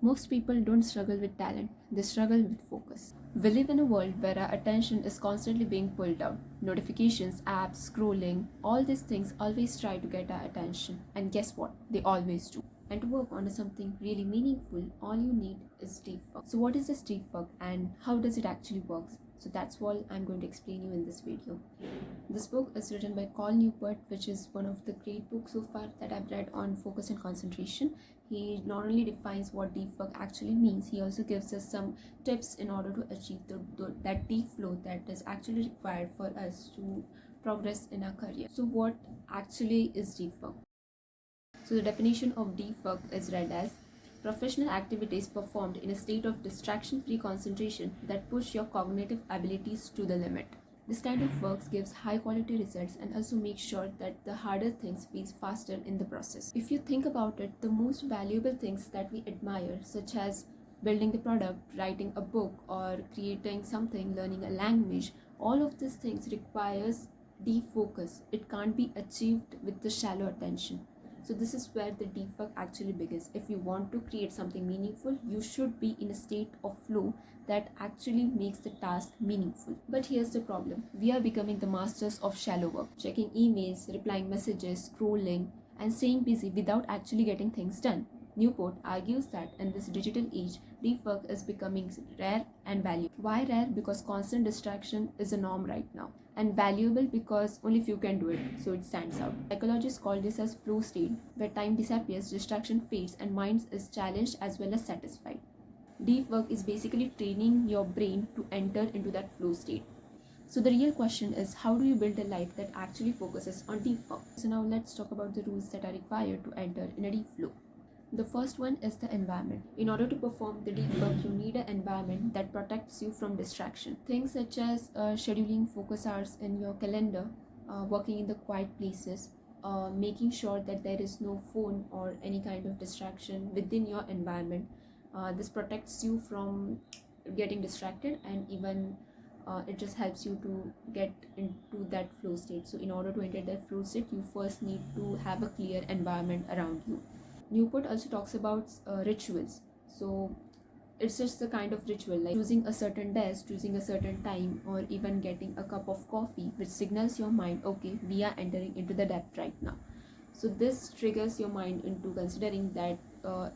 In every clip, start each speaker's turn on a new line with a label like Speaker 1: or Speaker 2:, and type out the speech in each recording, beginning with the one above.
Speaker 1: Most people don't struggle with talent, they struggle with focus. We live in a world where our attention is constantly being pulled out. Notifications, apps, scrolling, all these things always try to get our attention. And guess what? They always do. And to work on something really meaningful, all you need is deep work. So what is this deep work and how does it actually work? So that's all I'm going to explain you in this video. This book is written by Cal Newport, which is one of the great books so far that I've read on focus and concentration. He not only defines what deep work actually means, he also gives us some tips in order to achieve that deep flow that is actually required for us to progress in our career. So what actually is deep work? So the definition of deep work is read as professional activities performed in a state of distraction-free concentration that push your cognitive abilities to the limit. This kind of work gives high quality results and also makes sure that the harder things feels faster in the process. If you think about it, the most valuable things that we admire, such as building the product, writing a book, or creating something, learning a language, all of these things requires deep focus. It can't be achieved with the shallow attention. So this is where the deep work actually begins. If you want to create something meaningful, you should be in a state of flow that actually makes the task meaningful. But here's the problem. We are becoming the masters of shallow work, checking emails, replying messages, scrolling, and staying busy without actually getting things done. Newport argues that in this digital age, deep work is becoming rare and valuable. Why rare? Because constant distraction is a norm right now. And valuable because only few can do it, so it stands out. Psychologists call this as flow state, where time disappears, distraction fades, and mind is challenged as well as satisfied. Deep work is basically training your brain to enter into that flow state. So the real question is, how do you build a life that actually focuses on deep work? So now let's talk about the rules that are required to enter in a deep flow. The first one is the environment. In order to perform the deep work, you need an environment that protects you from distraction. Things such as scheduling focus hours in your calendar, working in the quiet places, making sure that there is no phone or any kind of distraction within your environment. This protects you from getting distracted, and even it just helps you to get into that flow state. So in order to enter that flow state, you first need to have a clear environment around you. Newport also talks about rituals. So it's just a kind of ritual, like choosing a certain desk, choosing a certain time, or even getting a cup of coffee, which signals your mind, okay, we are entering into the depth right now. So this triggers your mind into considering that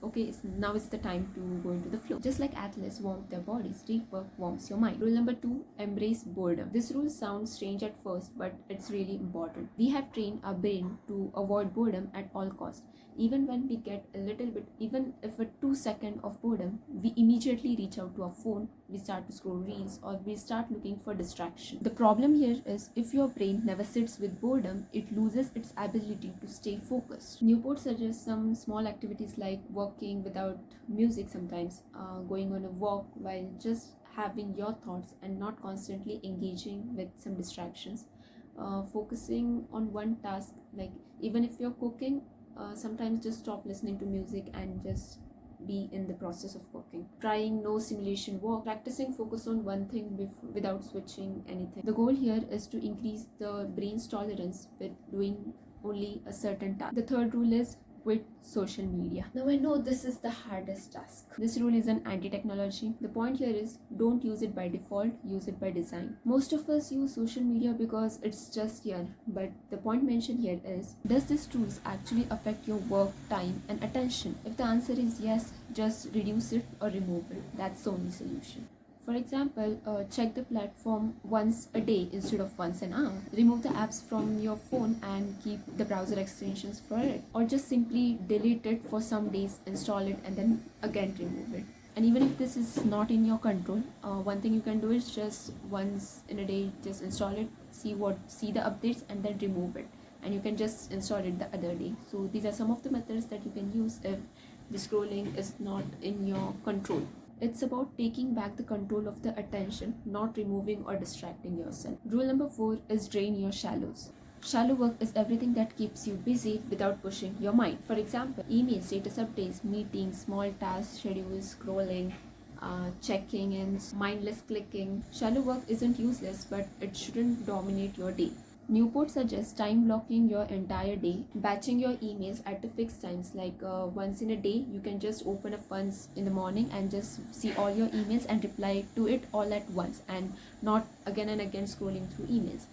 Speaker 1: okay, now it's the time to go into the flow. Just like athletes warm their bodies, deep work warms your mind. Rule number 2, embrace boredom. This rule sounds strange at first, but it's really important. We have trained our brain to avoid boredom at all costs. Even when we get a little bit, even if a 2 second of boredom, we immediately reach out to our phone, we start to scroll reels, or we start looking for distraction. The problem here is, if your brain never sits with boredom, it loses its ability to stay focused. Newport suggests some small activities like working without music sometimes, going on a walk while just having your thoughts and not constantly engaging with some distractions, focusing on one task, like even if you're cooking, sometimes just stop listening to music and just be in the process of working. Trying no simulation work, practicing focus on one thing without switching anything. The goal here is to increase the brain's tolerance with doing only a certain task. The third rule is quit social media. Now I know this is the hardest task. This rule is an anti-technology. The point here is, don't use it by default, use it by design. Most of us use social media because it's just here, but the point mentioned here is, does this tools actually affect your work, time, and attention? If the answer is yes, just reduce it or remove it. That's the only solution. For example, check the platform once a day instead of once an hour. Remove the apps from your phone and keep the browser extensions for it. Or just simply delete it for some days, install it, and then again remove it. And even if this is not in your control, one thing you can do is just once in a day, just install it, see the updates, and then remove it. And you can just install it the other day. So these are some of the methods that you can use if the scrolling is not in your control. It's about taking back the control of the attention, not removing or distracting yourself. Rule number 4 is drain your shallows. Shallow work is everything that keeps you busy without pushing your mind. For example, emails, status updates, meetings, small tasks, schedules, scrolling, checking in, mindless clicking. Shallow work isn't useless, but it shouldn't dominate your day. Newport suggests time blocking your entire day, batching your emails at the fixed times, like once in a day. You can just open up once in the morning and just see all your emails and reply to it all at once, and not again and again scrolling through emails.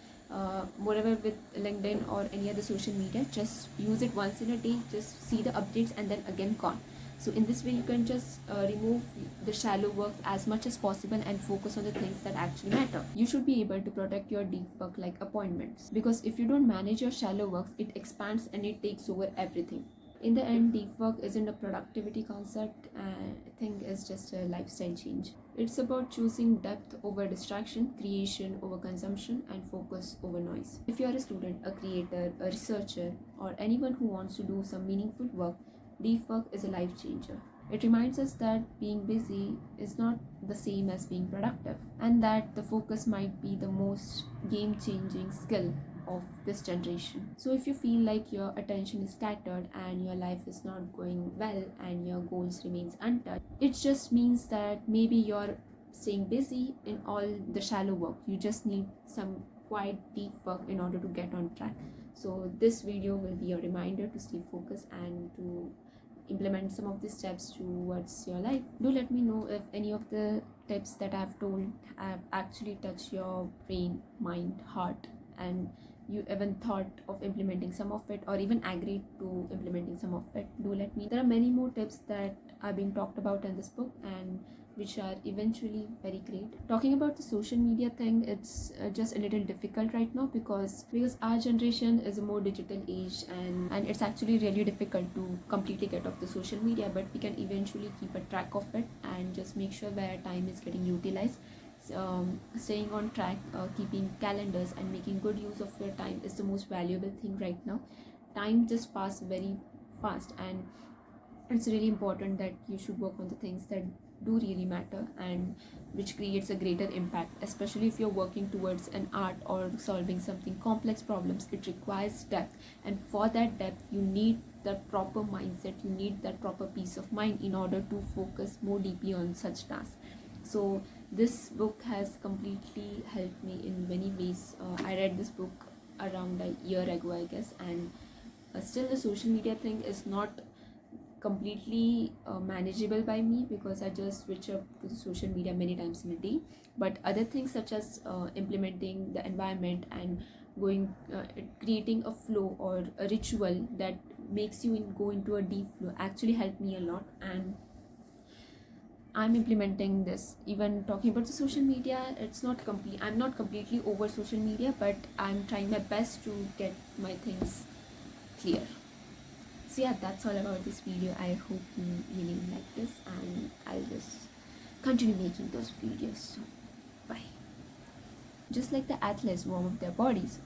Speaker 1: Moreover, with LinkedIn or any other social media, just use it once in a day, just see the updates and then again gone. So in this way you can just remove the shallow work as much as possible and focus on the things that actually matter. You should be able to protect your deep work like appointments, because if you don't manage your shallow work, it expands and it takes over everything. In the end, deep work isn't a productivity concept. I think it's just a lifestyle change. It's about choosing depth over distraction, creation over consumption, and focus over noise. If you're a student, a creator, a researcher, or anyone who wants to do some meaningful work, deep work is a life changer. It reminds us that being busy is not the same as being productive, and that the focus might be the most game changing skill of this generation. So, if you feel like your attention is scattered and your life is not going well and your goals remains untouched, it just means that maybe you're staying busy in all the shallow work. You just need some quite deep work in order to get on track. So this video will be a reminder to stay focused and to implement some of these steps towards your life. Do let me know if any of the tips that I've told have actually touched your brain, mind, heart, and you even thought of implementing some of it or even agreed to implementing some of it. Do let me. There are many more tips that are being talked about in this book and which are eventually very great. Talking about the social media thing, it's just a little difficult right now because our generation is a more digital age, and it's actually really difficult to completely get off the social media, but we can eventually keep a track of it and just make sure where time is getting utilized. Staying on track, keeping calendars and making good use of your time is the most valuable thing right now. Time just passes very fast, and it's really important that you should work on the things that do really matter and which creates a greater impact, especially if you're working towards an art or solving something complex problems. It requires depth, and for that depth you need that proper mindset, you need that proper peace of mind in order to focus more deeply on such tasks. So this book has completely helped me in many ways. I read this book around a year ago, I guess, and still the social media thing is not completely manageable by me because I just switch up to social media many times in a day. But other things such as implementing the environment and going creating a flow or a ritual that makes you go into a deep flow actually helped me a lot, and I'm implementing this. Even talking about the social media, it's not complete. I'm not completely over social media, but I'm trying my best to get my things clear. So yeah, that's all about this video. I hope you really like this, and I'll just continue making those videos soon. Bye. Just like the athletes warm up their bodies,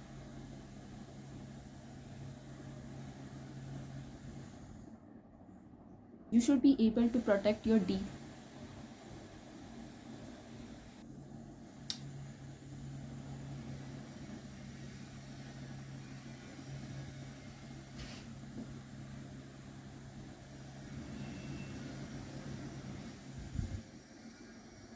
Speaker 1: you should be able to protect your deep